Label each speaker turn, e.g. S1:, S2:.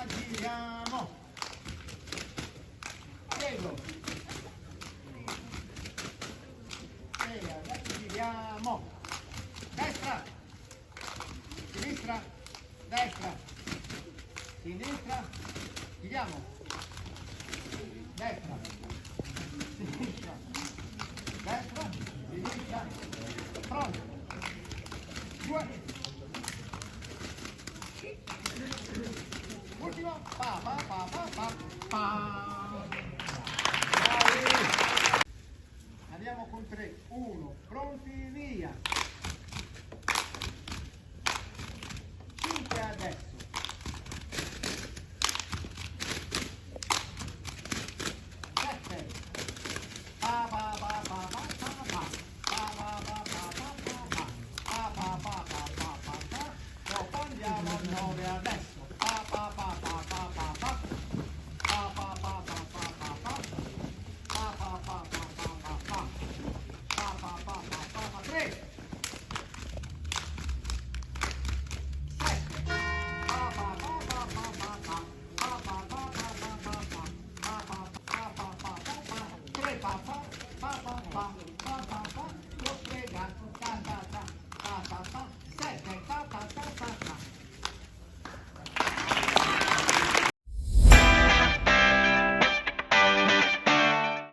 S1: Giriamo. Prego. Adesso giriamo. Destra. Sinistra. Destra. Sinistra. Giriamo. Destra. Sinistra. Destra. Sinistra. Pronto. 2. Ultimo. Pa, pa, pa, pa, pa, pa. Bravi. Andiamo con 3. 1. Pronti, via.